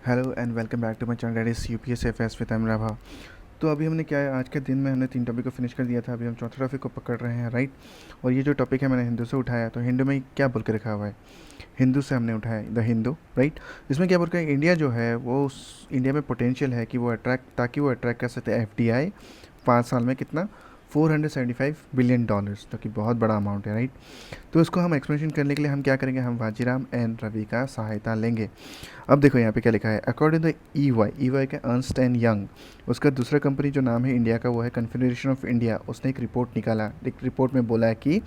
Hello and welcome back to my channel that is UPS FS with Amrabha. तो अभी हमने क्या है, आज के दिन में हमने 3 टॉपिक को फिनिश कर दिया था। अभी हम चौथा टॉपिक को पकड़ रहे हैं, राइट। और ये जो टॉपिक है मैंने हिंदू से उठाया, तो हिंदू में क्या बोल के रखा हुआ है, हिंदू से हमने उठाया द हिंदू, राइट। इसमें क्या बोल के इंडिया जो है वो इंडिया में पोटेंशियल है कि वो अट्रैक्ट, ताकि वो अट्रैक्ट कर सकते हैं एफडीआई 5 साल में कितना, $475 बिलियन, जो कि बहुत बड़ा अमाउंट है, राइट। तो इसको हम एक्सप्लेनेशन करने के लिए हम क्या करेंगे, हम वाजीराम एंड रवि का सहायता लेंगे। अब देखो यहाँ पे क्या लिखा है, अकॉर्डिंग टू ई वाई का अर्नस्ट एंड यंग, उसका दूसरा कंपनी जो नाम है इंडिया का वो है कन्फेडरेशन ऑफ इंडिया। उसने एक रिपोर्ट निकाला, एक रिपोर्ट में बोला है कि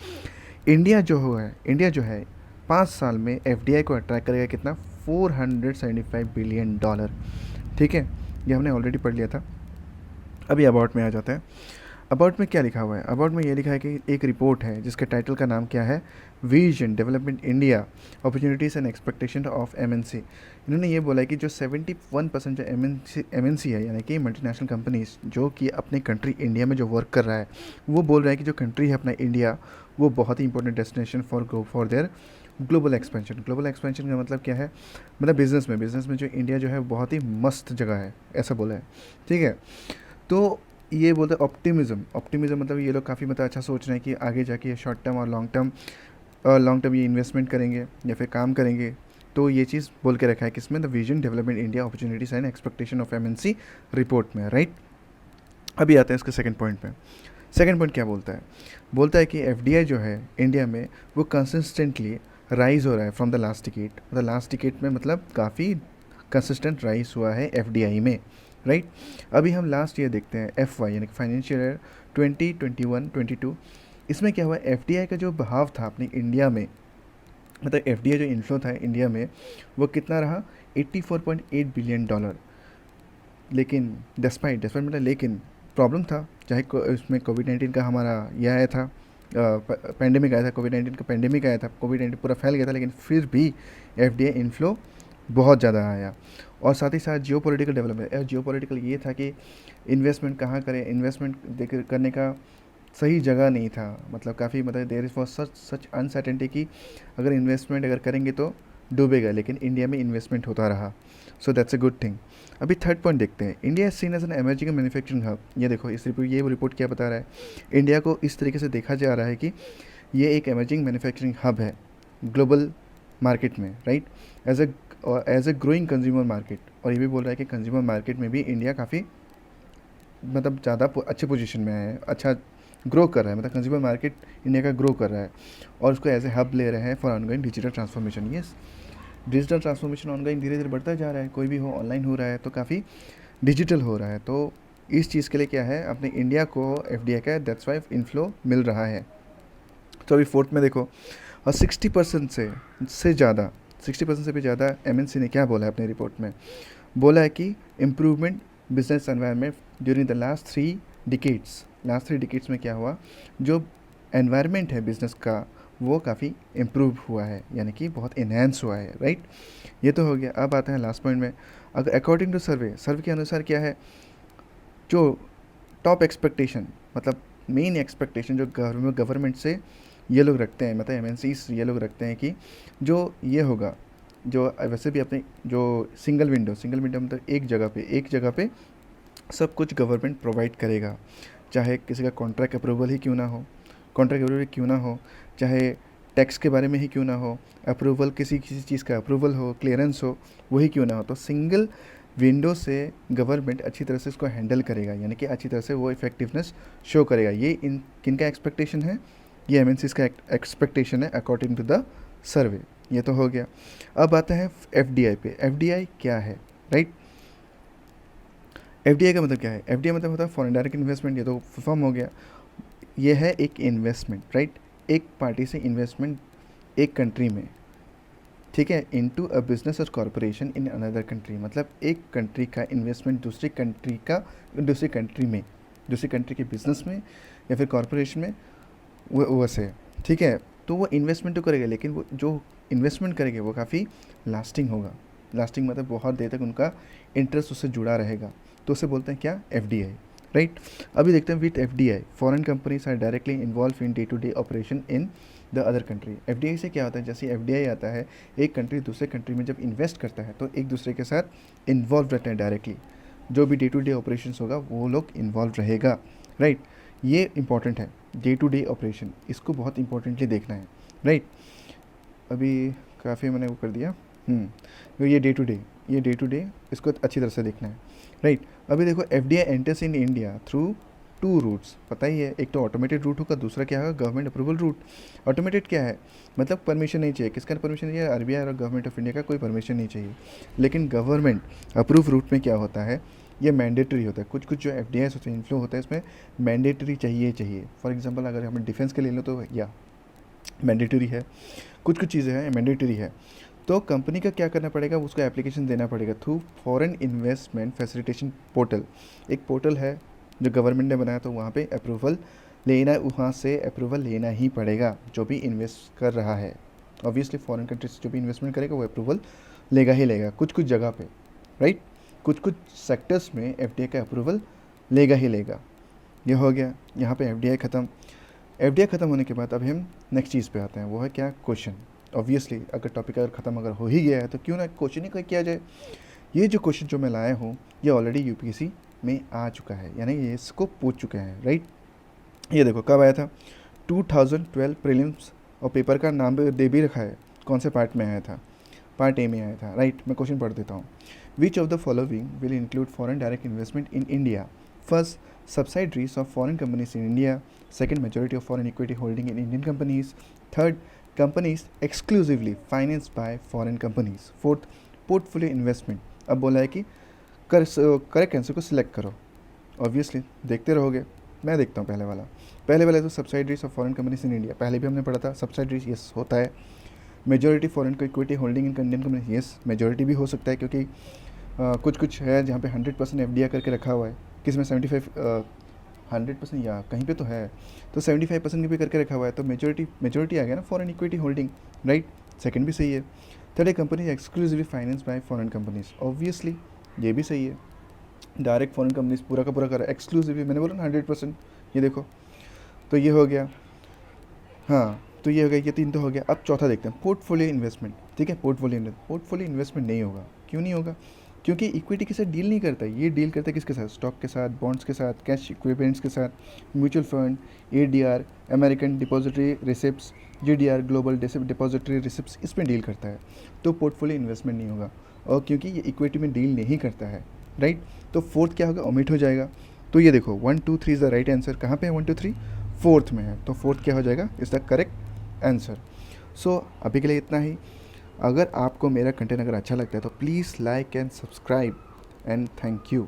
इंडिया जो है 5 साल में एफडीआई को अट्रैक्ट करेगा कितना, $475 बिलियन। ठीक है, ये हमने ऑलरेडी पढ़ लिया था। अभी अबाउट में आ जाते हैं। अबाउट में क्या लिखा हुआ है, अबाउट में ये लिखा है कि एक रिपोर्ट है जिसके टाइटल का नाम क्या है, vision development India opportunities and expectation of MNC. इन्होंने ये बोला है कि जो 71% जो एमएनसी है, यानी कि मल्टीनेशनल कंपनीज जो कि अपने कंट्री इंडिया में जो वर्क कर रहा है, वो बोल रहा है कि जो कंट्री है अपना इंडिया, वो बहुत ही important destination for their global expansion. Global expansion का मतलब क्या है, मतलब बिजनेस में जो इंडिया जो है बहुत ही मस्त जगह है, ऐसा बोला है। ठीक है, तो ये बोलते हैं ऑप्टिमिज्म मतलब ये लोग काफ़ी मतलब अच्छा सोच रहे हैं कि आगे जाके ये शॉर्ट टर्म और लॉन्ग टर्म ये इन्वेस्टमेंट करेंगे या फिर काम करेंगे। तो ये चीज़ बोल के रखा है किसमें, the vision development India opportunities and expectation of MNC report में, राइट। अभी आते हैं इसके सेकंड पॉइंट पे। सेकंड पॉइंट क्या बोलता है, बोलता है कि एफडीआई जो है इंडिया में वो कंसिस्टेंटली राइज हो रहा है फ्रॉम द लास्ट टिकेट, मतलब लास्ट टिकेट में मतलब काफ़ी कंसिस्टेंट राइज हुआ है एफडीआई में, राइट। अभी हम लास्ट ईयर देखते हैं एफ वाई, यानी कि फाइनेंशियल ईयर 2021-22। इसमें क्या हुआ, एफडीआई का जो बहाव था अपनी इंडिया में, मतलब एफडीआई जो इन्फ्लो था इंडिया में, वो कितना रहा, $84.8 बिलियन। लेकिन डिस्पाइट मतलब लेकिन प्रॉब्लम था, चाहे इसमें कोविड-19 का हमारा यह आया था, पेंडेमिक आया था, कोविड-19 का पेंडेमिक आया था, कोविड-19 पूरा फैल गया था, लेकिन फिर भी एफडीआई इन्फ्लो बहुत ज़्यादा आया। और साथ ही साथ geo political development, geo political ये था कि इन्वेस्टमेंट कहाँ करें, इन्वेस्टमेंट करने का सही जगह नहीं था, मतलब काफ़ी मतलब there is for such uncertainty कि अगर इन्वेस्टमेंट अगर करेंगे तो डूबेगा, लेकिन इंडिया में इन्वेस्टमेंट होता रहा। So that's a good thing. अभी थर्ड पॉइंट देखते हैं, India is seen as an emerging manufacturing hub. ये देखो ये रिपोर्ट क्या बता रहा है, इंडिया को इस तरीके से देखा जा रहा है कि ये एक एमर्जिंग मैन्युफैक्चरिंग हब है ग्लोबल मार्केट में, right. As a growing consumer market. और ये भी बोल रहा है कि कंज्यूमर मार्केट में भी इंडिया काफ़ी मतलब ज़्यादा अच्छे पोजीशन में है, अच्छा ग्रो कर रहा है, मतलब कंज्यूमर मार्केट इंडिया का ग्रो कर रहा है। और उसको एज ए हब ले रहे हैं फॉर ऑनगोइंग डिजिटल ट्रांसफॉर्मेशन। ये डिजिटल ट्रांसफॉर्मेशन ऑनगोइंग धीरे धीरे बढ़ता जा रहा है, कोई भी हो ऑनलाइन हो रहा है तो काफ़ी डिजिटल हो रहा है। तो इस चीज़ के लिए क्या है, अपने इंडिया को एफडीआई का दैट्स वाई इनफ्लो मिल रहा है। तो अभी फोर्थ में देखो, और 60% से ज़्यादा, 60% से भी ज़्यादा एमएनसी ने क्या बोला है अपनी रिपोर्ट में, बोला है कि improvement business environment during the last three decades में क्या हुआ, जो एनवायरनमेंट है बिज़नेस का वो काफ़ी इम्प्रूव हुआ है, यानी कि बहुत इन्हेंस हुआ है, राइट। ये तो हो गया। अब आते हैं लास्ट पॉइंट में। अगर अकॉर्डिंग टू सर्वे के अनुसार क्या है, जो टॉप एक्सपेक्टेशन, मतलब मेन एक्सपेक्टेशन जो गवर्नमेंट से ये लोग रखते हैं, मतलब एमएनसीज ये लोग रखते हैं कि जो ये होगा, जो वैसे भी अपने जो सिंगल विंडो मतलब एक जगह पे सब कुछ गवर्नमेंट प्रोवाइड करेगा, चाहे किसी का कॉन्ट्रैक्ट अप्रूवल ही क्यों ना हो, चाहे टैक्स के बारे में ही क्यों ना हो, अप्रूवल किसी किसी चीज़ का अप्रूवल हो, क्लियरेंस हो, वही क्यों ना हो, तो सिंगल विंडो से गवर्नमेंट अच्छी तरह से इसको हैंडल करेगा, यानी कि अच्छी तरह से वो इफेक्टिवनेस शो करेगा। ये इन किन का एक्सपेक्टेशन है, ये एमएनसीज का एक्सपेक्टेशन है अकॉर्डिंग टू द सर्वे। ये तो हो गया। अब आता है एफडीआई पे। एफडीआई क्या है, राइट। एफडीआई का मतलब क्या है, एफडीआई मतलब होता है फॉरेन डायरेक्ट इन्वेस्टमेंट, ये तो फॉर्म हो गया। ये है एक इन्वेस्टमेंट, राइट, एक पार्टी से इन्वेस्टमेंट एक कंट्री में, ठीक है, इनटू अ बिजनेस और कॉरपोरेशन इन अनदर कंट्री, मतलब एक कंट्री का इन्वेस्टमेंट दूसरी कंट्री के बिजनेस में या फिर कॉरपोरेशन में, वो वैसे, ठीक है। तो वो इन्वेस्टमेंट तो करेगा, लेकिन वो जो इन्वेस्टमेंट करेंगे वो काफ़ी लास्टिंग होगा। लास्टिंग मतलब बहुत देर तक उनका इंटरेस्ट उससे जुड़ा रहेगा, तो उसे बोलते हैं क्या, एफडीआई, राइट। अभी देखते हैं with FDI foreign companies are directly involve in day to day operation in the other country. FDI से क्या होता है, जैसे एफडीआई आता है, एक कंट्री दूसरे कंट्री में जब इन्वेस्ट करता है तो एक दूसरे के साथ इन्वॉल्व रहते हैं डायरेक्टली, जो भी डे टू डे ऑपरेशंस होगा वो लोग इन्वॉल्व रहेगा, राइट। ये इंपॉर्टेंट है, डे टू डे ऑपरेशन, इसको बहुत इंपॉर्टेंटली देखना है, राइट। अभी काफ़ी मैंने वो कर दिया। तो ये डे टू डे इसको अच्छी तरह से देखना है, राइट। अभी देखो FDI enters in India through two routes, पता ही है, एक तो ऑटोमेटेड रूट होगा, दूसरा क्या होगा, गवर्नमेंट अप्रूवल रूट। ऑटोमेटेड क्या है, मतलब परमिशन नहीं चाहिए, किसका परमिशन चाहिए, आरबीआई और गवर्नमेंट ऑफ इंडिया का कोई परमिशन नहीं चाहिए। लेकिन गवर्नमेंट अप्रूव रूट में क्या होता है, ये मैंडेटरी होता है। कुछ कुछ जो एफडीआई होते हैं, इन्फ्लो होता है, इसमें मैंडेटरी चाहिए। फॉर एग्जांपल अगर हम डिफेंस के ले लो तो या मैंडेटरी है, कुछ कुछ चीज़ें हैं मैंडेटरी है। तो कंपनी का क्या करना पड़ेगा, उसको एप्लीकेशन देना पड़ेगा through foreign investment facilitation portal. एक पोर्टल है जो गवर्नमेंट ने बनाया, तो वहाँ पे अप्रूवल लेना, वहाँ से अप्रूवल लेना ही पड़ेगा जो भी इन्वेस्ट कर रहा है। ऑब्वियसली फॉरेन कंट्री से जो भी इन्वेस्टमेंट करेगा वो अप्रूवल लेगा ही लेगा, कुछ कुछ जगह पे, राइट। कुछ कुछ सेक्टर्स में एफडीआई का अप्रूवल लेगा ही लेगा। ये हो गया, यहाँ पे एफडीआई ख़त्म। एफडीआई ख़त्म होने के बाद अब हम नेक्स्ट चीज़ पे आते हैं, वो है क्या, क्वेश्चन। ऑब्वियसली अगर टॉपिक अगर ख़त्म अगर हो ही गया है तो क्यों ना क्वेश्चन ही किया जाए। ये जो क्वेश्चन जो मैं लाया हूँ ये ऑलरेडी यूपीएससी में आ चुका है, यानी ये इसको पूछ चुके हैं, राइट। ये देखो कब आया था, 2012 प्रीलिम्स, और पेपर का नाम भी दे भी रखा है, कौन से पार्ट में आया था, पार्ट ए में आया था, राइट। मैं क्वेश्चन पढ़ देता हूँ। Which of the following will include foreign direct investment in India? First, subsidiaries of foreign companies in India. Second, majority of foreign equity holding in Indian companies. Third, companies exclusively financed by foreign companies. Fourth, portfolio investment. अब बोला है कि correct answer को select करो। Obviously देखते रहोगे, मैं देखता हूँ पहले वाला तो subsidiaries of foreign companies in India, पहले भी हमने पढ़ा था। सब्सिडरीज यस होता है। मेजॉरिटी फॉरेन को equity holding in Indian company, yes majority भी हो सकता है, क्योंकि कुछ कुछ है जहाँ पे 100% एफडीआई करके रखा हुआ है, किसमें 100% या कहीं पे तो है, तो 75% भी करके रखा हुआ है, तो मेजॉरिटी आ गया ना foreign equity holding, right. Second भी सही है। थर्ड है company exclusively finance by foreign companies, obviously ये भी सही है। डायरेक्ट फॉरेन कंपनीज पूरा का पूरा करा, एक्सक्लूसिवली मैंने बोला ना 100%, ये देखो, तो ये हो गया। हाँ, तो ये हो गया, ये तीन तो हो गया। अब चौथा देखते हैं, पोर्टफोलियो इन्वेस्टमेंट, ठीक है। पोर्टफोलियो इन्वेस्टमेंट नहीं होगा, क्यों नहीं होगा, क्योंकि इक्विटी के साथ डील नहीं करता, ये डील करता है किसके साथ, स्टॉक के साथ, बॉन्ड्स के साथ, कैश इक्विपमेंट्स के साथ, mutual fund, ADR, American depository receipts, GDR, global depository receipts, इसमें डील करता है। तो पोर्टफोलियो इन्वेस्टमेंट नहीं होगा, और क्योंकि ये इक्विटी में डील नहीं करता है, राइट। तो फोर्थ क्या होगा, ओमिट हो जाएगा। तो ये देखो 1 2 3 इज़ द राइट आंसर। कहाँ पे है 1 2 3, फोर्थ में है, तो फोर्थ क्या हो जाएगा, इज़ द करेक्ट आंसर। सो अभी के लिए इतना ही। अगर आपको मेरा कंटेंट अगर अच्छा लगता है तो please like and subscribe and thank you.